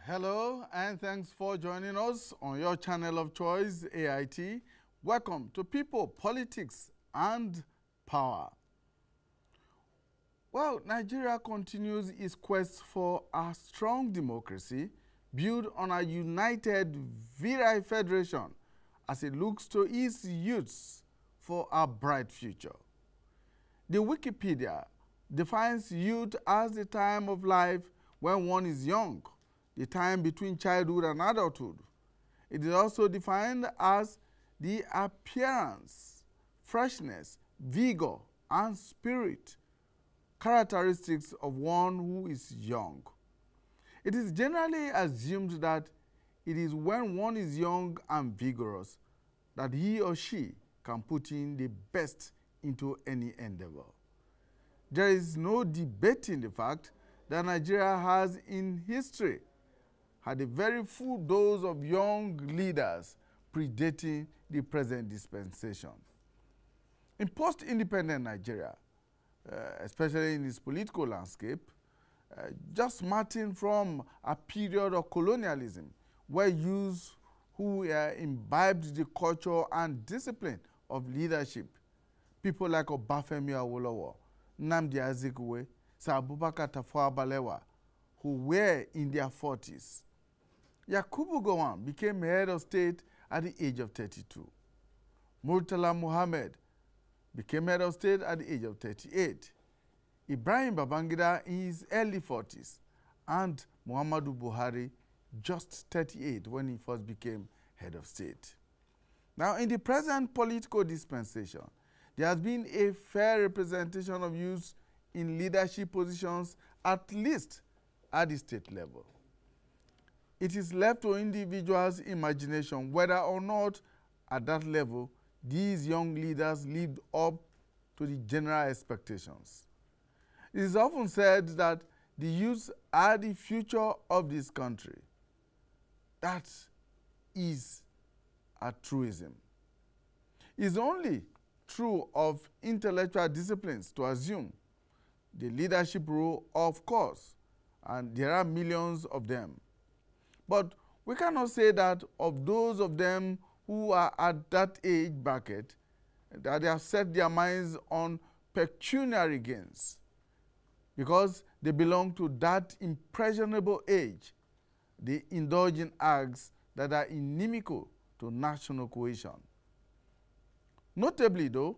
Hello, and thanks for joining us on your channel of choice, AIT. Welcome to People, Politics, and Power. Well, Nigeria continues its quest for a strong democracy built on a united virile federation as it looks to its youths for a bright future. The Wikipedia defines youth as the time of life when one is young, the time between childhood and adulthood. It is also defined as the appearance, freshness, vigor, and spirit, characteristics of one who is young. It is generally assumed that it is when one is young and vigorous that he or she can put in the best into any endeavor. There is no debating the fact that Nigeria has in history had a very full dose of young leaders predating the present dispensation. In post-independent Nigeria, especially in its political landscape, just smarting from a period of colonialism where youths who imbibed the culture and discipline of leadership, people like obafemi awolowo, nnamdi azikiwe, abubakar tafawa balewa, who were in their 40s. Yakubu Gowon became head of state at the age of 32. Murtala Muhammad became head of state at the age of 38. Ibrahim Babangida in his early 40s, and Muhammadu Buhari just 38 when he first became head of state. Now, in the present political dispensation, there has been a fair representation of youths in leadership positions, at least at the state level. It is left to individuals' imagination whether or not at that level these young leaders lived up to the general expectations. It is often said that the youths are the future of this country. That is a truism. It is only true of intellectual disciplines to assume the leadership role, of course, and there are millions of them. But we cannot say that of those of them who are at that age bracket, that they have set their minds on pecuniary gains, because they belong to that impressionable age. They indulge in acts that are inimical to national cohesion. Notably, though,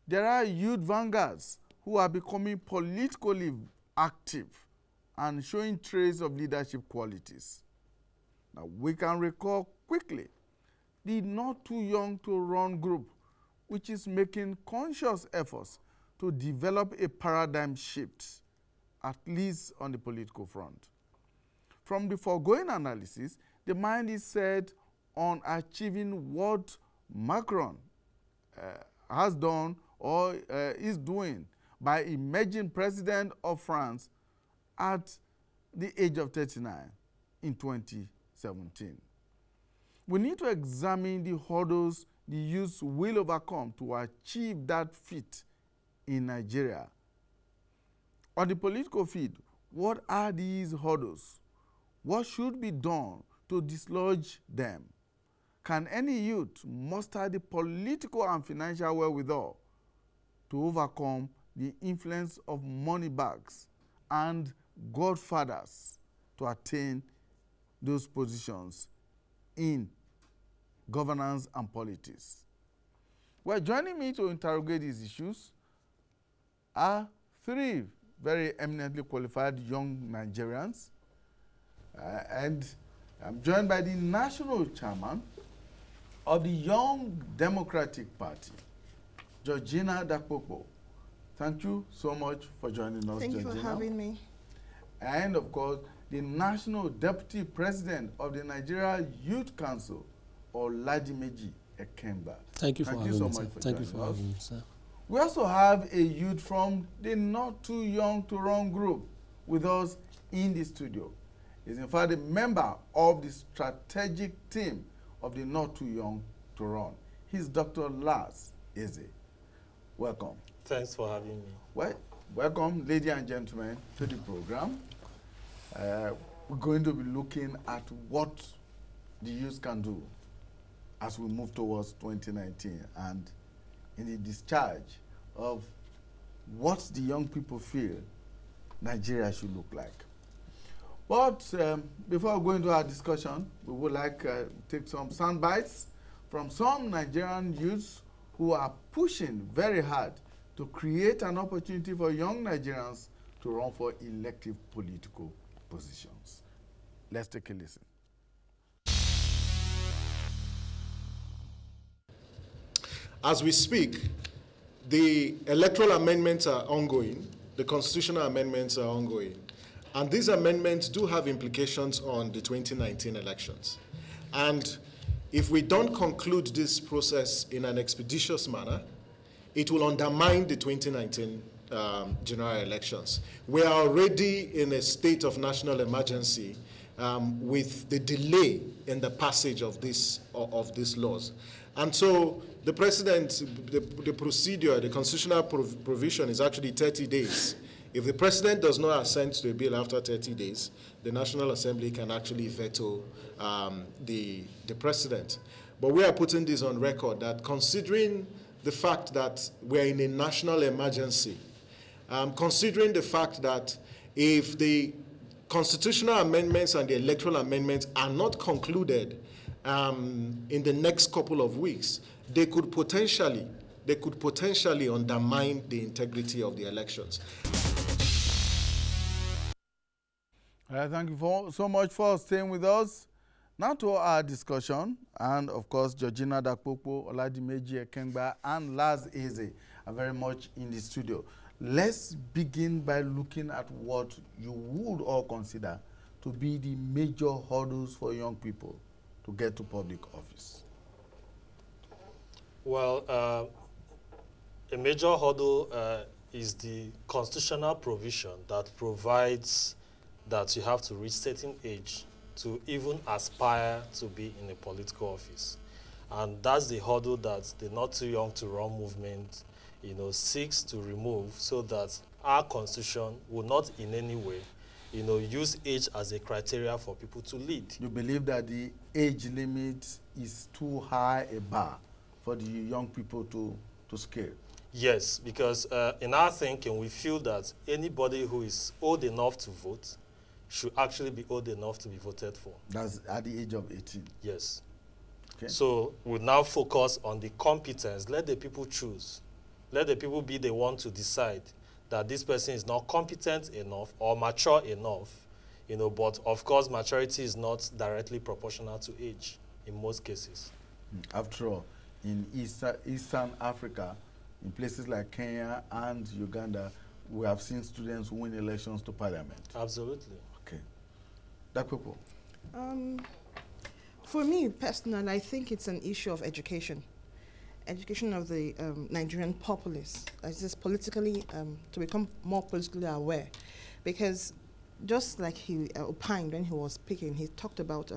there are youth vanguards who are becoming politically active and showing traits of leadership qualities. Now, we can recall quickly the Not Too Young to Run group, which is making conscious efforts to develop a paradigm shift, at least on the political front. From the foregoing analysis, the mind is set on achieving what Macron has done or is doing by emerging president of France at the age of 39 in 2017. We need to examine the hurdles the youth will overcome to achieve that feat in Nigeria. On the political field, what are these hurdles? What should be done to dislodge them? Can any youth muster the political and financial wherewithal to overcome the influence of money bags and godfathers to attain those positions in governance and politics? Well, joining me to interrogate these issues are three very eminently qualified young Nigerians. And I'm joined by the national chairman of the Young Democratic Party, Georgina Dakpopo. Thank you so much for joining us, Thank Georgina. you for having me. And of course, the National Deputy President of the Nigeria Youth Council, Oladimeji Ekemba. Thank you for having me, so sir. much for Thank you joining for us. having me, sir. We also have a youth from the Not Too Young to Run group with us in the studio. He's in fact a member of the strategic team of the Not Too Young to Run. He's Dr. Lars Eze. Welcome. Thanks for having me. Well, welcome, ladies and gentlemen, to the program. we're going to be looking at what the youth can do as we move towards 2019 and in the discharge of what the young people feel Nigeria should look like. But before we go into our discussion, we would like to take some sound bites from some Nigerian youths who are pushing very hard to create an opportunity for young Nigerians to run for elective political positions. Let's take a listen. As we speak, the electoral amendments are ongoing, the constitutional amendments are ongoing, and these amendments do have implications on the 2019 elections. And if we don't conclude this process in an expeditious manner, it will undermine the 2019 general elections. We are already in a state of national emergency with the delay in the passage of these laws. And so the president, the procedure, the constitutional provision is actually 30 days. If the president does not assent to a bill after 30 days, the National Assembly can actually veto the president. But we are putting this on record that considering the fact that we're in a national emergency, considering the fact that if the constitutional amendments and the electoral amendments are not concluded in the next couple of weeks, they could potentially undermine the integrity of the elections. Thank you so much for staying with us. Now to our discussion, and of course, Georgina Dakpopo, Oladimeji Ekengba, and Laz Eze are very much in the studio. Let's begin by looking at what you would all consider to be the major hurdles for young people to get to public office. Well, a major hurdle is the constitutional provision that provides that you have to reach certain age to even aspire to be in a political office. And that's the hurdle that the Not Too Young to Run movement, seeks to remove, so that our constitution will not in any way, use age as a criteria for people to lead. You believe that the age limit is too high a bar for the young people to scale? Yes, because in our thinking, we feel that anybody who is old enough to vote should actually be old enough to be voted for. That's at the age of 18? Yes. Okay. So we now focus on the competence. Let the people choose. Let the people be the one to decide that this person is not competent enough or mature enough, but of course maturity is not directly proportional to age in most cases. After all, in Eastern Africa, in places like Kenya and Uganda, we have seen students win elections to parliament. Absolutely. Okay. Dakpopo. For me personally, I think it's an issue of education. Education of the Nigerian populace, as is politically, to become more politically aware. Because just like he opined when he was speaking, he talked about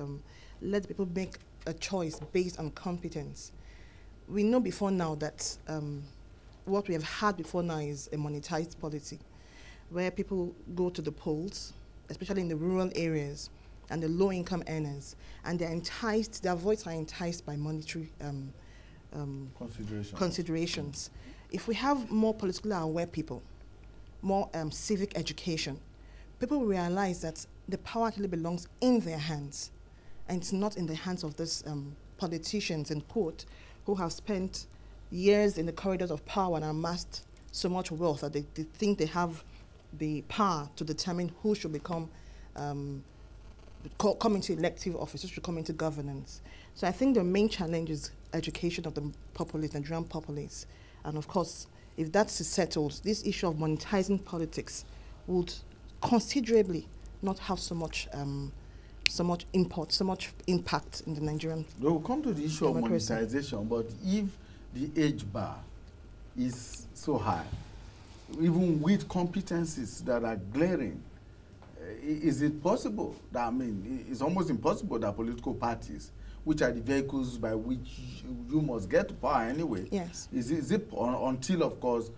let people make a choice based on competence. We know before now that what we have had before now is a monetized policy, where people go to the polls, especially in the rural areas and the low-income earners, and they're enticed, their votes are enticed by monetary considerations. If we have more politically aware people, more civic education, people will realize that the power actually belongs in their hands, and it's not in the hands of these politicians, in quote, who have spent years in the corridors of power and amassed so much wealth that they think they have the power to determine who should become come into elective office, who should come into governance. So I think the main challenge is education of the populace, Nigerian populace. And of course, if that's settled, this issue of monetizing politics would considerably not have so much impact in the Nigerian We'll come to the issue of monetization, but if the age bar is so high, even with competencies that are glaring, is it possible that, it's almost impossible that political parties, which are the vehicles by which you must get to power anyway, yes, is it until, of course,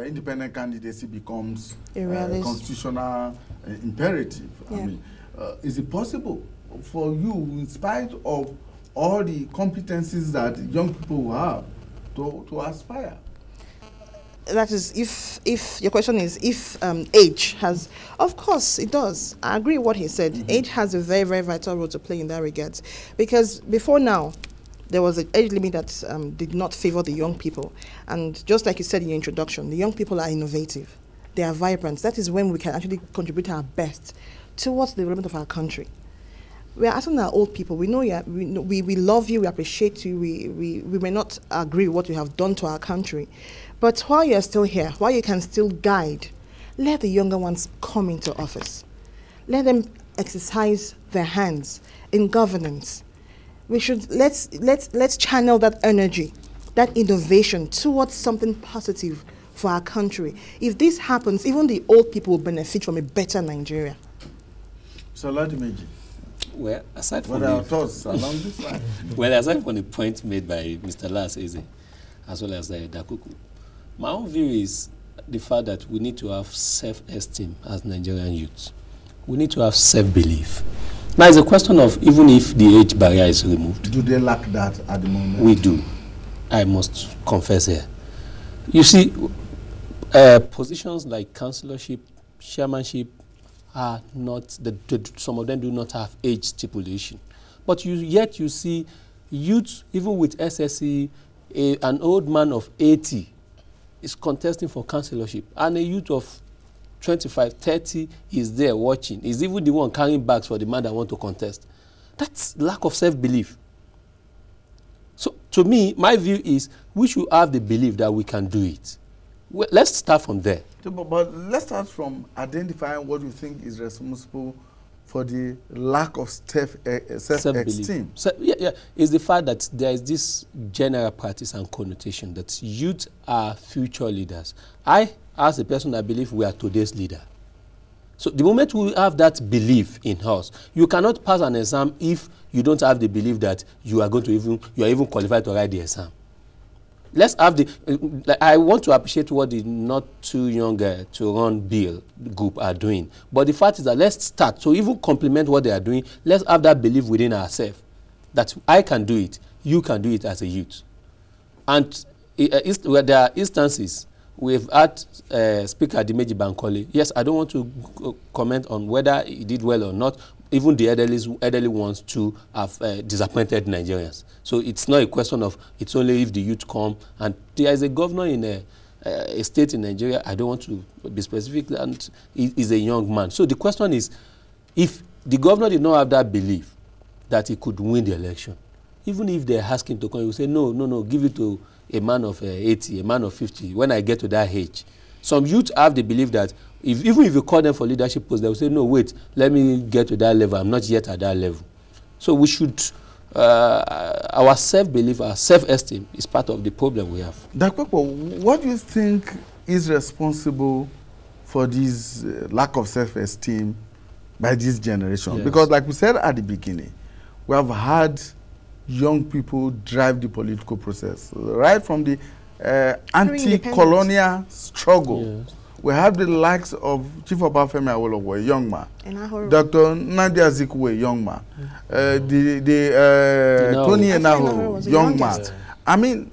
independent candidacy becomes a constitutional imperative? Yeah. Is it possible for you, in spite of all the competencies that young people have, to aspire? That is, if your question is if age has, of course it does. I agree with what he said. Age has a very, very vital role to play in that regard. Because before now, there was an age limit that did not favor the young people. And just like you said in your introduction, the young people are innovative. They are vibrant. That is when we can actually contribute our best towards the development of our country. We are asking our old people, we know we love you, we appreciate you, we may not agree with what you have done to our country. But while you're still here, while you can still guide, let the younger ones come into office. Let them exercise their hands in governance. We should let's channel that energy, that innovation towards something positive for our country. If this happens, even the old people will benefit from a better Nigeria. So, Ladimeji, well, aside from what are your thoughts along this line? Well, aside from the point made by Mr. Las Eze, as well as Dakuku, my own view is the fact that we need to have self-esteem as Nigerian youths. We need to have self-belief. Now, it's a question of even if the age barrier is removed. Do they lack that at the moment? We do. I must confess here. You see, positions like councillorship, chairmanship are not, some of them do not have age stipulation. But yet you see youth, even with SSC, an old man of 80 is contesting for councillorship, and a youth of 25, 30 is there watching. Is even the one carrying bags for the man that want to contest. That's lack of self-belief. So to me, my view is we should have the belief that we can do it. Well, let's start from there. But let's start from identifying what you think is responsible for the lack of self-esteem. It's the fact that there is this general practice and connotation that youth are future leaders. I, as a person, I believe we are today's leader. So the moment we have that belief in us, you cannot pass an exam if you don't have the belief that you are even qualified to write the exam. Let's have the. I want to appreciate what the not too young to run bill group are doing. But the fact is that let's start. So even complement what they are doing. Let's have that belief within ourselves that I can do it. You can do it as a youth. And where there are instances, we've had Speaker Dimeji Bankole. Yes, I don't want to comment on whether he did well or not. Even the elderly ones too have disappointed Nigerians. So it's not a question of it's only if the youth come. And there is a governor in a state in Nigeria, I don't want to be specific, and he is a young man. So the question is, if the governor did not have that belief that he could win the election, even if they ask him to come, he will say, no, give it to a man of 80, a man of 50, when I get to that age. Some youth have the belief that even if you call them for leadership posts, they will say, no, wait, let me get to that level. I'm not yet at that level. So we should, our self-belief, our self-esteem is part of the problem we have. Dr. What do you think is responsible for this lack of self-esteem by this generation? Yes. Because like we said at the beginning, we have had young people drive the political process, right from the anti-colonial struggle. Yes. We have the likes of Chief obafemi Awolowo, a young man. Dr. Nnamdi Azikiwe, young man. Tony Enaho, young man. I mean,